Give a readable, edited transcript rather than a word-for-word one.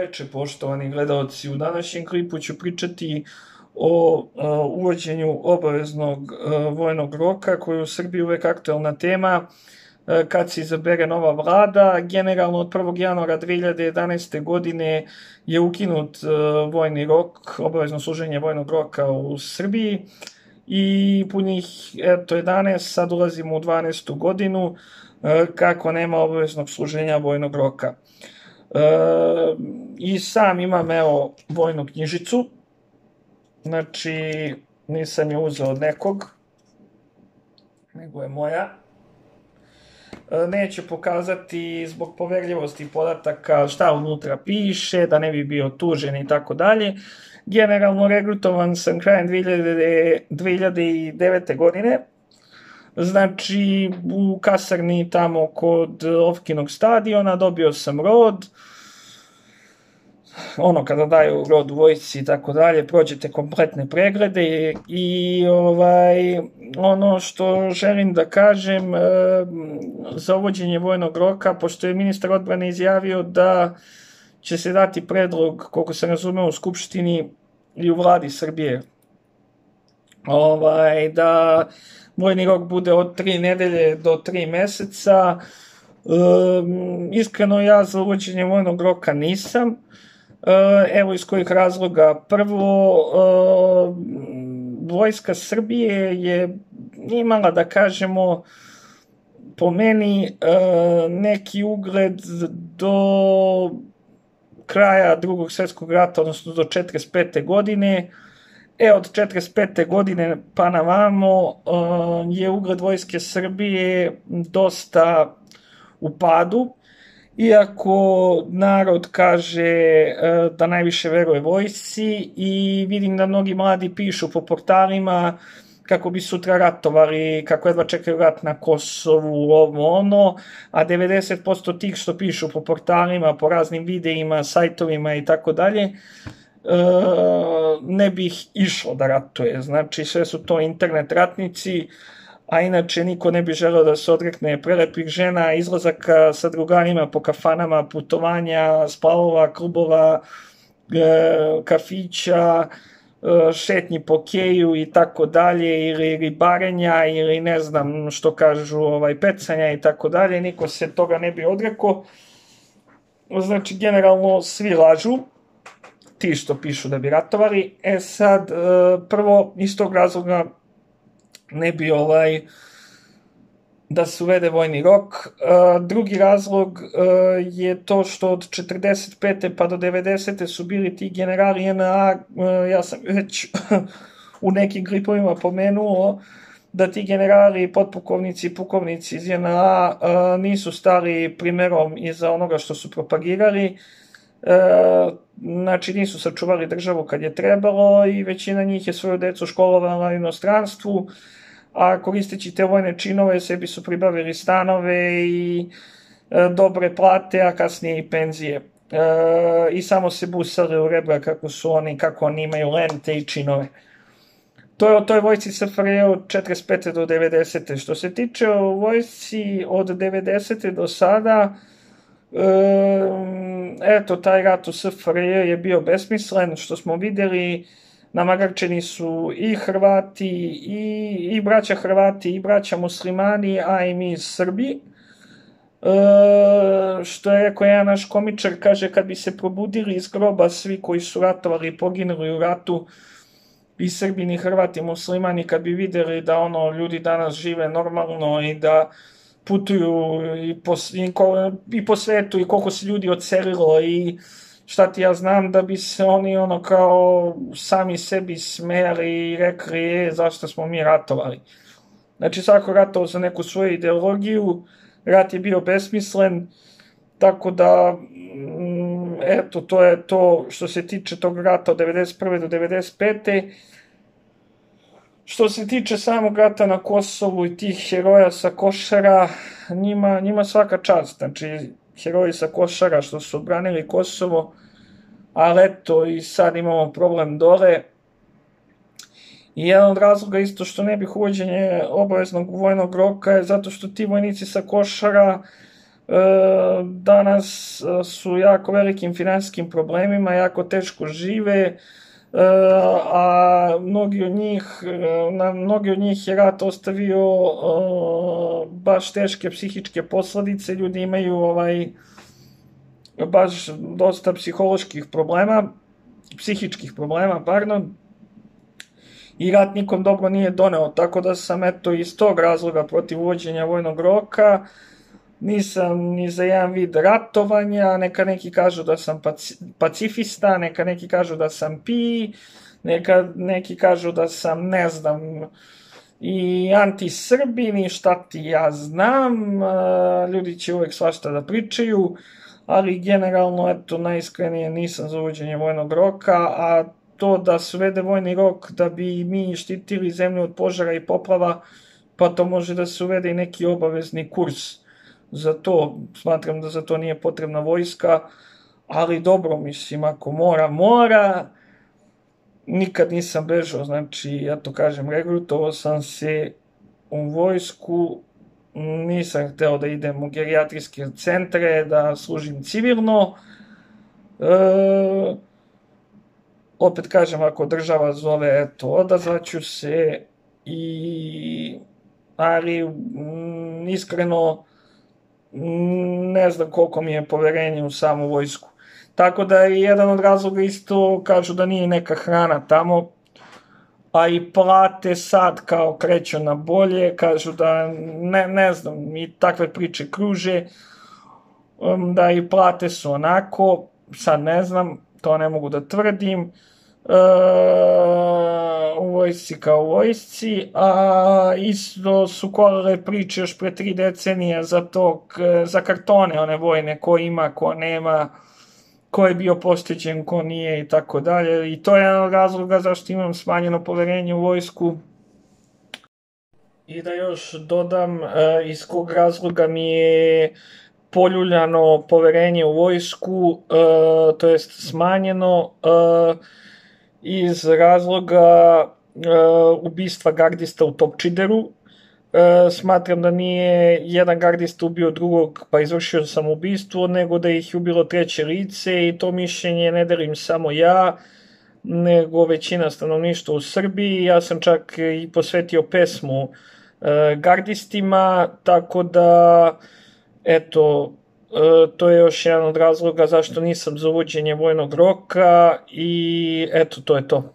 veče, poštovani gledalci. U današnjem klipu ću pričati o uvođenju obaveznog vojnog roka, koji je u Srbiji uvek aktuelna tema kad se izabere nova vlada. Generalno od 1. januara 2011. godine je ukinut vojni rok, obavezno služenje vojnog roka u Srbiji i punih 11, sad ulazimo u 12. godinu kako nema obaveznog služenja vojnog roka. I sam imam vojnu knjižicu, znači nisam je uzeo od nekog, nego je moja. Neću pokazati zbog poverljivosti podataka šta unutra piše, da ne bi bio tužen i tako dalje. Generalno regrutovan sam krajem 2009. godine, znači u kasarni tamo kod Ofkinog stadiona, dobio sam rod, kada daju rod u vojsci i tako dalje, prođete kompletne preglede i ono što želim da kažem za uvođenje vojnog roka, pošto je ministar odbrane izjavio da će se dati predlog, koliko se razume, u Skupštini i u vladi Srbije, da vojni rok bude od 3 nedelje do 3 meseca. Iskreno ja za uvođenje vojnog roka nisam. Evo iz kojih razloga. Prvo, vojska Srbije je imala, da kažemo, po meni neki ugled do kraja Drugog svjetskog rata, odnosno do 1945. godine. Od 1945. godine pa na vamo je ugled vojske Srbije dosta u padu, iako narod kaže da najviše veruje vojsci i vidim da mnogi mladi pišu po portalima kako bi sutra ratovali, kako jedva čekaju rat na Kosovu, a 90% tih što pišu po portalima, po raznim videima, sajtovima i tako dalje, ne bih išlo da ratuje. Znači sve su to internet ratnici, a inače niko ne bi želeo da se odrekne prelepih žena, izlazaka sa drugarima po kafanama, putovanja, splavova, klubova, kafića, šetnji po keju i tako dalje, ili ribarenja, ili ne znam što kažu, pecanja i tako dalje. Niko se toga ne bi odrekao. Znači generalno svi lažu, ti što pišu da bi ratovali. Sad, prvo, iz tog razloga ne bi da se uvede vojni rok. Drugi razlog je to što od 45. pa do 90. su bili ti generali JNA, ja sam već u nekim klipovima pomenuo da ti generali, potpukovnici i pukovnici iz JNA nisu stali primerom iza onoga što su propagirali. Znači nisu sačuvali državu kad je trebalo i većina njih je svoju decu školovala u inostranstvu, a koristeći te vojne činove sebi su pribavili stanove i dobre plate, a kasnije i penzije. I samo se busali u rebra kako oni imaju lente i činove. To je vojsci SFRJ od 45. do 90. Što se tiče vojsci od 90. do sada, taj rat u SFRJ je bio besmislen, što smo videli. Namagarčeni su i Hrvati, i braća Hrvati, i braća muslimani, a i mi Srbi. Što je rekao jedan naš komičar, kaže, kad bi se probudili iz groba svi koji su ratovali i poginuli u ratu, i Srbi, i Hrvati, i muslimani, kad bi videli da ljudi danas žive normalno i da putuju i po svetu i koliko se ljudi odselilo i šta ti ja znam, da bi se oni kao sami sebi smejali i rekli zašto smo mi ratovali. Znači svako ratovao za neku svoju ideologiju, rat je bio besmislen, tako da to je to što se tiče tog rata od 91. do 95. Što se tiče samog rata na Kosovu i tih heroja sa Košara, njima svaka čast. Znači, heroji sa Košara što su odbranili Kosovo, ali i sad imamo problem dole. I jedan od razloga isto što ne bih uvođenje obaveznog vojnog roka je zato što ti vojnici sa Košara danas su jako velikim finansijskim problemima, jako teško žive, a na mnogi od njih je rat ostavio baš teške psihičke posledice, ljudi imaju baš dosta psihičkih problema, pardon, i rat nikom dobro nije doneo, tako da sam eto iz tog razloga protiv uvođenja vojnog roka. Nisam ni za jedan vid ratovanja, neka neki kažu da sam pacifista, neka neki kažu da sam neka neki kažu da sam, ne znam, i anti-Srbin i šta ti ja znam, ljudi će uvek svašta da pričaju, ali generalno, eto, najiskrenije nisam za uvođenje vojnog roka, a to da se uvede vojni rok da bi mi štitili zemlju od požara i poplava, pa to može da se uvede i neki obavezni kurs za to. Smatram da za to nije potrebna vojska, ali dobro, mislim, ako mora. Nikad nisam bežao, znači, ja to kažem, regrutovao sam se u vojsku, nisam hteo da idem u gerijatrijske centre, da služim civilno. Opet kažem, ako država zove, eto, odazvaću se, ali iskreno ne znam koliko mi je poverenje u samu vojsku. Tako da je jedan od razloga isto, kažu da nije neka hrana tamo, a i plate sad kao kreću na bolje, kažu da, ne znam, i takve priče kruže, da i plate su onako, sad ne znam, to ne mogu da tvrdim, u vojsci kao u vojsci, a isto su kolale priče još pre 3 decenije za kartone one vojne, ko ima, ko nema, ko je bio pošteđen, ko nije i tako dalje, i to je jedan od razloga zašto imam smanjeno poverenje u vojsku. I da još dodam iz kog razloga mi je poljuljano poverenje u vojsku, to jest smanjeno, iz razloga ubistva gardista u Topčideru. Smatram da nije jedan gardista ubio drugog pa izvršio samoubistvo, nego da ih je ubilo treće lice, i to mišljenje ne delim samo ja, nego većina stanovništva u Srbiji. Ja sam čak i posvetio pesmu gardistima, tako da, eto, to je još jedan od razloga zašto nisam za uvođenje vojnog roka, i eto, to je to.